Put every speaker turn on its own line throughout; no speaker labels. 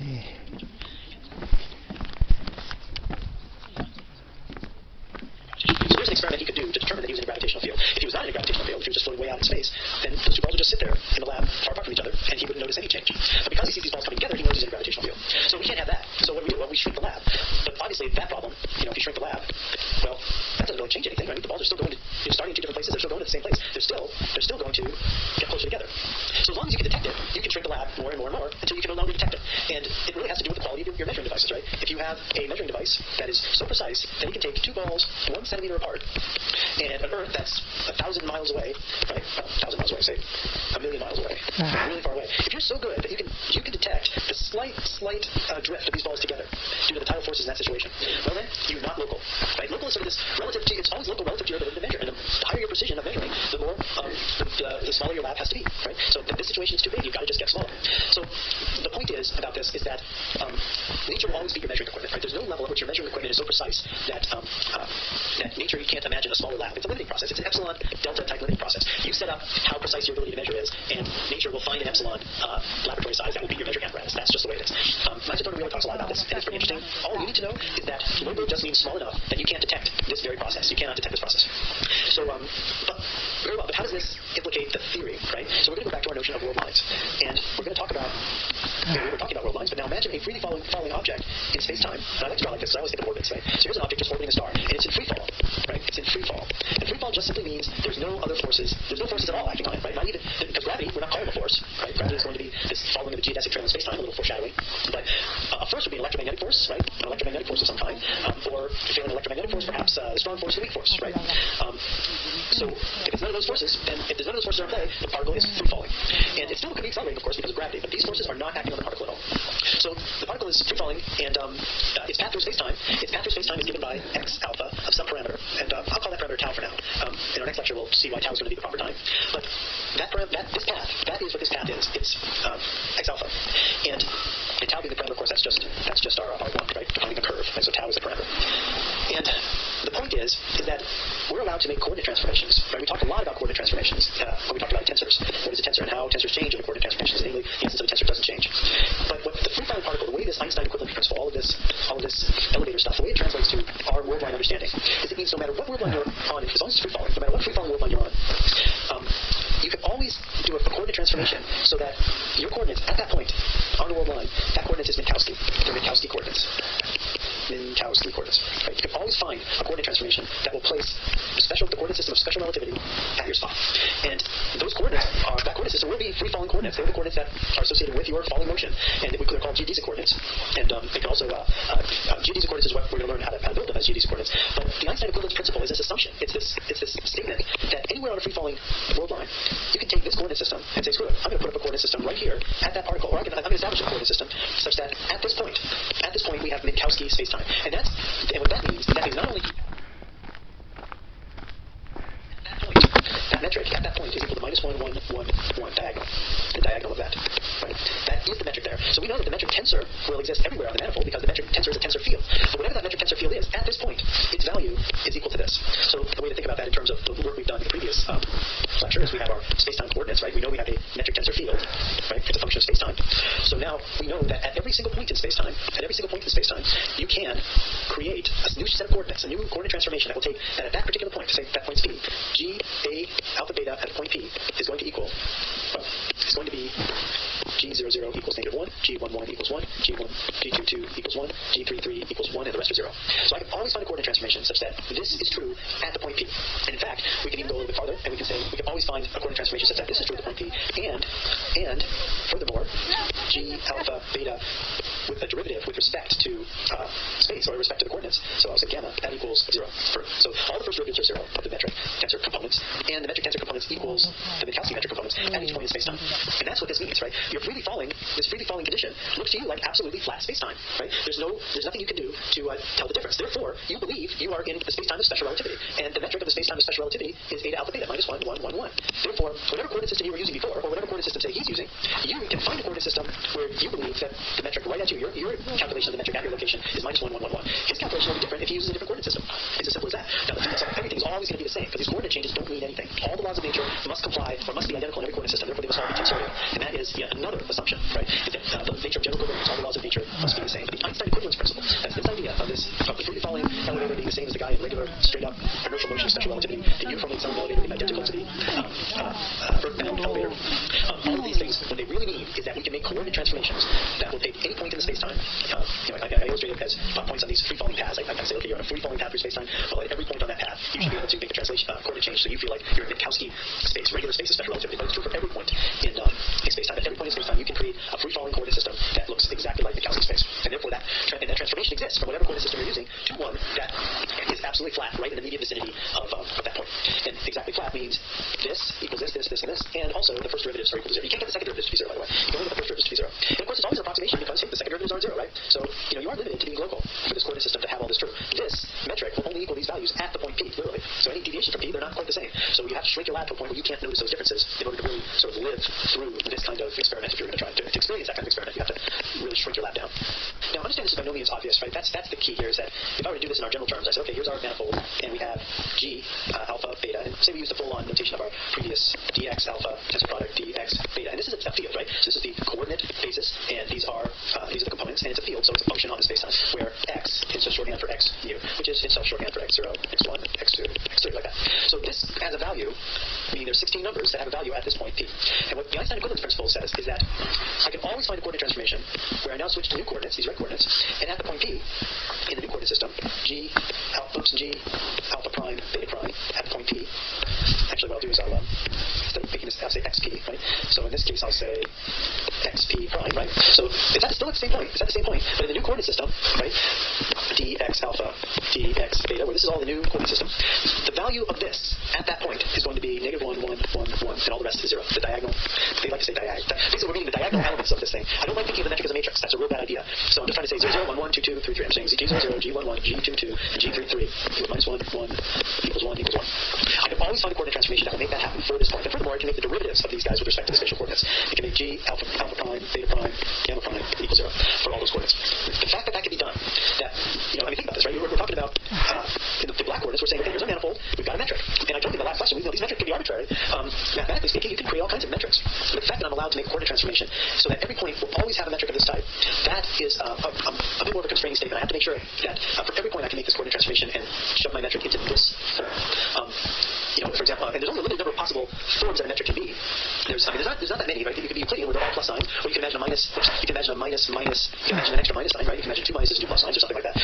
So there's an experiment he could do to determine that he was in a gravitational field. If he was not in a gravitational field, if he was just floating way out in space, then those two balls would just sit there in the lab far apart from each other, and he wouldn't notice any change. But because he sees these balls coming together, he knows he's in a gravitational field. So we can't have that. So what do? Well, we shrink the lab. But obviously that problem, if you shrink the lab, well, that doesn't really change anything, right? The balls are still going to, starting in two different places, they're still going to the same place. They're still going to get closer together. So as long as you can detect it, you can shrink the lab more and more and more until you can no longer detect it. And it really has to do with the quality of your measuring devices, right? If you have a measuring device that is so precise that you can take two balls 1 centimeter apart and an Earth that's 1,000 miles away, right? 1,000 miles away, say 1,000,000 miles away, really far away. If you're so good that you can detect the slight drift of these balls together due to the tidal forces in that situation, well then you're not local, right? Local is sort of this relative to, it's always local relative to your ability to measure, and the higher your precision of measuring, the more the smaller your lab has to be, right? So if this situation is too big, you've got to just get smaller. So the point is about this is that nature will always be your measuring equipment, right? There's no level at which your measuring equipment is so precise that nature, you can't imagine a smaller lab. It's a limiting process. It's an epsilon delta type limiting process. You set up how precise your ability to measure is, and nature will find an epsilon laboratory size that will be your measuring apparatus. That's just the way it is. Isotone really talks a lot about this, and it's pretty interesting. All you need to know is that local just means small enough that you can't detect this very process. You cannot detect this process. So, but very well. But how does this implicate the theory, right? So we're going to go back to our notion of world lines, and we're going to talk about. We were talking about world lines, but now imagine a freely falling object in space-time. And I like to draw like this, because I always think of orbits, right? So here's an object just orbiting a star, and it's in free fall, right? It's in free fall. And free fall just simply means there's no other forces. There's no forces at all acting on it, right? Not even, because gravity, we're not calling a force, right? Gravity is going to be this following of the geodesic trail in space-time, a little foreshadowing. But a force would be an electromagnetic force, right? An electromagnetic force of some kind. Or if you're an electromagnetic force, perhaps the strong force, the weak force, right? So if it's none of those forces, then if there's none of those forces at play, the particle is free falling. And it still could be accelerating, of course, because of gravity, but these forces are not acting on the particle at all. So the particle is free falling, and its path through space-time is given by x alpha of some parameter, and I'll call that parameter tau for now. In our next lecture, we'll see why tau is going to be the proper time. But this path, that is what this path is. It's x alpha, and tau being the parameter, of course, that's just our R1, right? Defining a curve, right? So tau is the parameter. And the point is that we're allowed to make coordinate transformations, right? We talked a lot about coordinate transformations when we talked about tensors. What is a tensor and how tensors change in coordinate transformations? Namely, the instance of a tensor doesn't change. But what the free-falling particle, the way this Einstein equivalent principle, all of this elevator stuff, the way it translates to our world line understanding is it means no matter what world line you're on, as long as it's free-falling, no matter what free-falling world line you're on, you can always do a coordinate transformation so that your coordinates at that point on the world line, that coordinate is Minkowski. They're Minkowski coordinates. Minkowski coordinates. Right? You can always find a coordinate transformation that will place the coordinate system of special relativity at your spot. And those coordinates that coordinate system will be free-falling coordinates. They're the coordinates that are associated with your falling motion. And they're called geodesic coordinates. And they can also, geodesic coordinates is what we're going to learn how to build them as geodesic coordinates. But the Einstein equivalence principle is this assumption. It's this statement that anywhere on a free-falling world line, you can take this coordinate system and say, screw it, I'm going to put up a coordinate system right here at that particle, or I'm going to establish a coordinate system such that at this point we have Minkowski space-time. And what that means not only that metric at that point is equal to -1, 1, 1, 1 diagonal. The diagonal of that. Right? That is the metric there. So we know that the metric tensor will exist everywhere on the manifold because the metric tensor is a tensor field. But whatever that metric tensor field is, at this point, its value is equal to this. So the way to think about that in terms of the work we've done in the previous lecture is we have our space-time coordinates, right? We know we have a metric tensor field, right? It's a function of space-time. So now we know that at every single point in space-time, you can create a new set of coordinates, a new coordinate transformation that will take that at that particular point, say that point's P, G, A, alpha, beta at point P is going to equal, it's going to be G00 equals -1, G11 equals 1, G22 equals 1, G33 equals 1, and the rest are 0. So I can always find a coordinate transformation such that this is true at the point P. And in fact, we can even go a little bit farther, and we can say we can always find a coordinate transformation such that this is true at the point P, and furthermore, G alpha beta with a derivative with respect to space, or with respect to the coordinates. So I'll say gamma, that equals 0. So all the first derivatives are 0 of the metric tensor components, and the metric tensor components equals the Minkowski metric components at each point in space-time. And that's what this means, right? This freely falling condition looks to you like absolutely flat space-time, right? There's nothing you can do to tell the difference. Therefore, you believe you are in the space-time of special relativity, and the metric of the space-time of special relativity is eta alpha beta, -1, 1, 1, 1. Therefore, whatever coordinate system you were using before, or whatever coordinate system say he's using, you can find a coordinate system where you believe that the metric right at you, your calculation of the metric at your location is -1, 1, 1, 1. His calculation will be different if he uses a different coordinate system. It's as simple as that. Now, so everything's always going to be the same, because these coordinate changes don't mean anything. All the laws of nature must comply, or must be identical in every coordinate system, therefore they must all be tensorial. And that is yet another assumption, right? That the nature of general covariance, all the laws of nature Einstein equivalence principle. That's this idea of the freely falling elevator being the same as the guy in regular, straight up inertial motion, special relativity, the uniformly accelerating elevator being identical to the earthbound elevator. All of these things, what they really mean is that we can make coordinate transformations that will take any point in the space-time. I illustrate it as points on these free-falling paths. I say, okay, you're on a free-falling path through space-time. Well, at every point on that path, you should be able to make a coordinate change, so you feel like you're in Minkowski space, regular space of special relativity. But it's true for every point in space-time. At every point in space-time, you can create a free-falling coordinate system that looks exactly like Minkowski space, and therefore that transformation exists from whatever coordinate system you're using to one that is absolutely flat, right in the immediate vicinity of that point. And exactly flat means this equals this, and this, and also the first derivatives are equal to zero. You can't get the second derivatives to be zero, by the way. You can only get the first derivatives to be zero. And of course, it's always an approximation because the second derivatives aren't zero, right? So you are limited to being local for this coordinate system to have all this true. This metric will only equal these values at the point P, literally. So any deviation from P, they're not quite the same. So you have to shrink your lab to a point where you can't notice those differences in order to really sort of live through this kind of experiment. If you're going to try to experience that kind of experiment, you have to really shrink your lab down. Now, understand this is by no means obvious, right? That's the key here, is that if I were to do this in our general terms, I say, okay, here's our manifold, and we have G alpha beta, and say we use the full-on notation of our previous dx alpha tensor product dx beta, and this is a field, right? So this is the coordinate basis, and these are the components, and it's a field, so it's a function on the space-time, where x is just shorthand for x mu, which is itself shorthand for x0, x1, x2, x3, like that. So this has a value, meaning there's 16 numbers that have a value at this point P. And what the Einstein equivalence principle says is that I can always find a coordinate transformation where I now switch to new coordinates, these red coordinates, and at the point P, in the new coordinate system, G alpha prime, beta prime, at the point P. Actually, what I'll do is instead of making this, I'll say xp, right? So in this case, I'll say xp prime, right? So it's still at the same point. It's at the same point, but in the new coordinate system, right? Dx alpha, dx beta, where this is all the new coordinate system, the value of this at that point is going to be -1, 1, 1, 1, and all the rest is 0. The diagonal, they like to say diagonal. Basically, we're meaning the diagonal elements of this thing. I don't like thinking of the metric as a matrix. That's a real bad idea. So I'm just trying to say 0, 0, 1, 1, 2, 2, 3, 3. I'm saying G00, G11, G22, and G33 equals -1, 1, equals 1, equals 1. I can always find a coordinate transformation that will make that happen for this point. And furthermore, I can make the derivatives of these guys with respect to the spatial coordinates. I can make G alpha prime, beta prime, gamma prime equals 0 for all those coordinates. The fact that that can be done, that, think about this, right? We're talking about in the black coordinates, we're saying, okay, here's our manifold, we've got a metric. And I told you in the last lesson, these metrics can be arbitrary. Mathematically speaking, you can create all kinds of metrics. But the fact that I'm allowed to make a coordinate transformation so that every point will always have a metric of this type, that is a bit more of a constraining statement. I have to make sure that for every point I can make this coordinate transformation and shove my metric into this form. For example, and there's only a limited number of possible forms that a metric can be. There's not that many, right? You can be Euclidean where they're all plus signs, or you can imagine a minus. You can imagine a minus. You can imagine an extra minus sign, right? You can imagine two minuses and two plus signs, or something like that.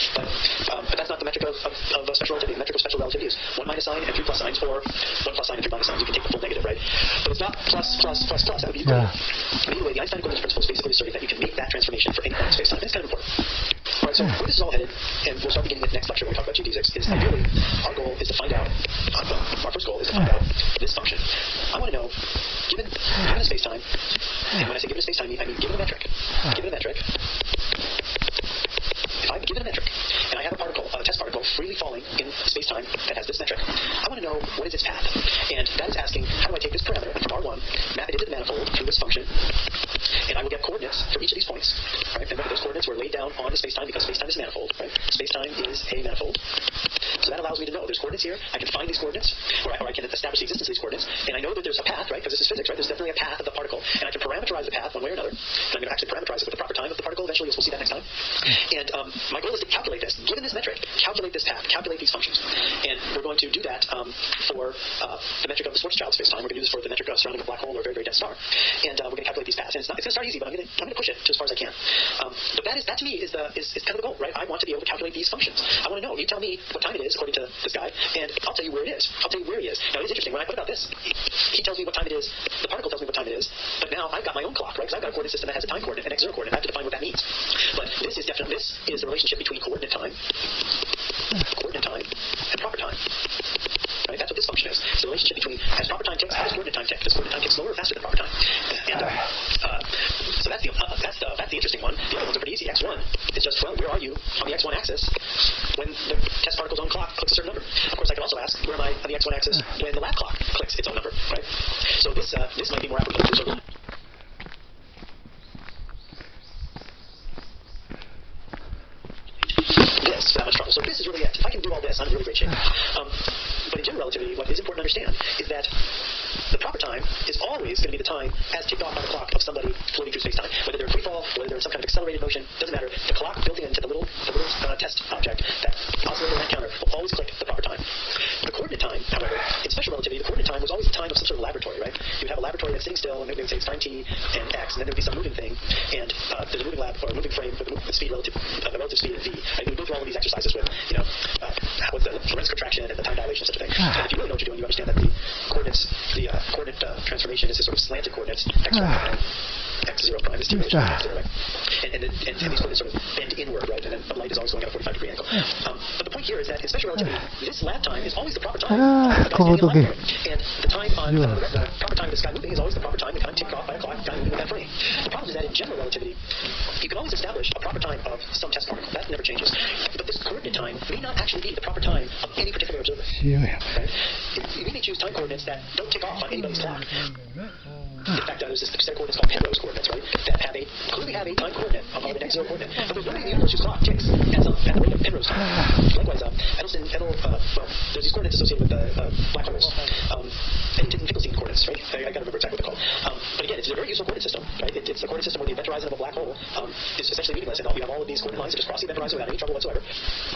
But that's not the metric of special relativity. The metric of special relativity is one minus sign and three plus signs, or one plus sign and three minus signs. You can take the full negative, right? But it's not plus. That would be Euclidean. But anyway, the Einstein equivalence principle is basically asserting that you can make that transformation for any point in space-time. It's kind of important. All right, so where this is all headed, and we'll start beginning with next lecture when we talk about geodesics, is ideally our goal is to find out. Our first goal is to find out this function. I want to know, given a space-time, and when I say given a space-time, I mean given a metric. Given a metric. If I'm given a metric, and I have a test particle, freely falling in space-time that has this metric, I want to know what is its path. And that is asking, how do I take this parameter from R1, map it into the manifold through this function, and I will get coordinates for each of these points. Right? And remember, those coordinates were laid down on the space-time because space-time is manifold. Right? Space-time is a manifold. So that allows me to know there's coordinates here. I can find these coordinates, or I can establish the existence of these coordinates, and I know that there's a path, right? Because this is physics, right? There's definitely a path of the particle, and I can parameterize the path one way or another. And I'm going to actually parameterize it with the proper time of the particle eventually, as we'll see that next time. And my goal is to calculate this. Given this metric, calculate this path, calculate these functions. And we're going to do that for the metric of the Schwarzschild space-time. We're going to do this for the metric of surrounding a black hole or a very, very dense star. And we're going to calculate these paths. And it's going to start easy, but I'm going to push it to as far as I can. But that to me is kind of the goal, right? I want to be able to calculate these functions. I want to know. You tell me what time it is according to this guy, and I'll tell you where it is. I'll tell you where he is. Now, it is interesting. When I put about this, he tells me what time it is. The particle tells me what time it is. But now I've got my own clock, right? Because I've got a coordinate system that has a time coordinate, an x0 coordinate. I have to define what that means. But this is the relationship between coordinate time, and proper time. Right? That's what this function is. It's the relationship between as proper time ticks, how does coordinate time tick? Does coordinate time tick slower or faster than proper time? And so that's the interesting one. The other ones are pretty easy. X1 is just, well, where are you on the X1 axis when the test particle's own clock clicks a certain number? Of course, I can also ask, where am I on the X1 axis when the lab clock clicks its own number, right? So this might be more applicable to sort of this without much trouble. So this is really it. If I can do all this, I'm in really great shape. But in general relativity, what is important to understand is that The proper time is always going to be the time as ticked off by the clock of somebody floating through space-time. Whether they're in free fall, whether they're in some kind of accelerated motion, doesn't matter. The clock built into the little test object, that oscillator and that counter, will always click the proper time. The coordinate time, however, in special relativity, the coordinate time was always the time of some sort of laboratory, right? You'd have a laboratory that's sitting still, and maybe they would say it's time t and x, and then there would be some moving thing, and there's a moving lab or a moving frame with the speed relative speed of v. Right? We go through all of these exercises with, with the Lorentz contraction and the time dilation, such a thing. And if you really know what you're doing, you understand that the coordinates, the coordinate transformation is this sort of slanted coordinates, x0 prime is 2, right? And these coordinates sort of bend inward, right? And then the light is always going at a 45-degree angle. But the point here is that in special relativity, this lab time is always the proper time. And the time on the proper time of the sky moving is always the proper time, the time ticked off by a clock, time moving with that frame. The problem is that in general relativity, you can always establish a proper time of some test particle. That never changes. But this coordinate time may not actually be the proper time of any particular observer. Right? We may choose time coordinates that don't tick off on anybody's clock. In fact, there's this set of coordinates called Penrose coordinates, right? That clearly have a time coordinate of an x0 coordinate. But there's nobody in the universe whose clock ticks at the rate of Penrose time. Likewise, there's these coordinates associated with black holes. Finkelstein coordinates, right? I gotta remember exactly what they're called. But again, it's a very useful coordinate system, right? It's the coordinate system where the event horizon of a black hole is essentially meaningless, and you have all of these coordinate lines that just cross the event horizon without any trouble whatsoever.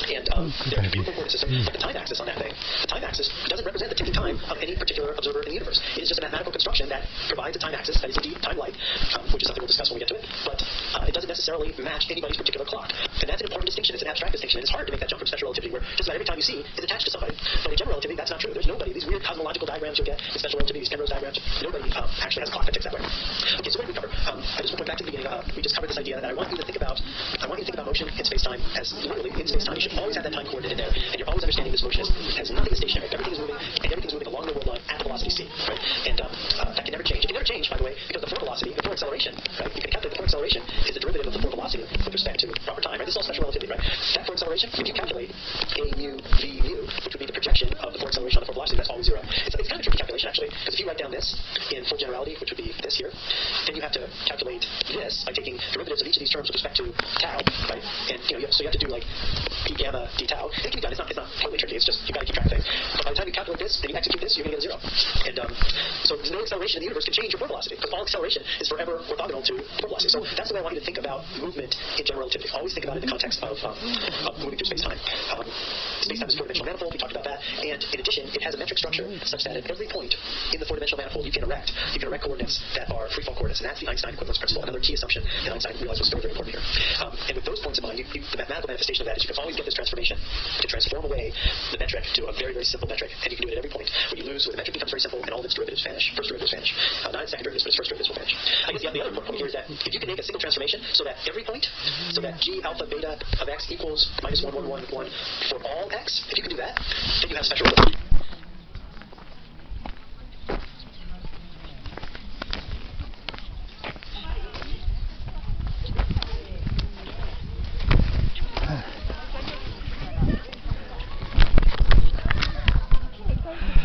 And they're a beautiful coordinate system. But the time axis on that thing, the time axis doesn't represent the ticking time of any particular observer in the universe. It is just a mathematical construction that provides a time axis that is indeed time-like, which is something we'll discuss when we get to it. But it doesn't necessarily match anybody's particular clock. And that's an important distinction. It's an abstract distinction. And it's hard to make that jump from special relativity where just about every time you see is attached to somebody. But in general relativity, that's not true. There's nobody. These weird cosmological diagrams you'll get in special relativity, these Penrose diagrams, nobody actually has a clock that ticks that way. Okay, so what did we cover? I just want to point back to the beginning. We just covered this idea that I want you to think about motion in space-time as literally in space-time. You should always have that time coordinate in there, and you're always understanding this motion as nothing is stationary. Everything is moving, and everything's moving along the world line at the velocity c, right? And that can never change. It can never change, by the way, because the floor velocity, the floor acceleration, right? You can calculate the floor acceleration is the derivative of the floor velocity with respect to proper time, right? This is all special relativity, right? That floor acceleration, if you calculate a mu v mu, which would be the projection of the floor acceleration on the floor velocity, that's always zero. It's kind of a tricky calculation, actually, because if you write down this in full generality, which would be this here, then you have to calculate this by taking derivatives of each of these terms with respect to tau, right? And so you have to do like p gamma d tau. It can be done. It's not totally tricky. It's just you got to keep track of things. But by the time you calculate this, then you execute this, you're going to get a zero. And so no acceleration in the universe can change your floor velocity, because all acceleration is forever orthogonal to floor velocity. So that's the way I want you to think about movement in general relativity. Always think about it in the context of moving through space-time. Space-time is a four-dimensional manifold. We talked about that. And in addition, it has a metric structure such that at every point in the four-dimensional manifold, you can erect coordinates that are free-fall coordinates, and that's the Einstein equivalence principle. Another key assumption that Einstein realized was very, very important here. And with those points in mind, the mathematical manifestation of that is you can always get this transformation to transform away the metric to a very, very simple metric, and you can do it at every point. When you lose, where the metric becomes very simple, and all of its derivatives vanish. First derivatives vanish. Not its second derivatives, but its first derivatives will vanish. I guess the other important point here is that if you can make a single transformation so that every point, so that g alpha beta of x equals -1, 1, 1, 1 for all x, if you can do that, then you have special relativity.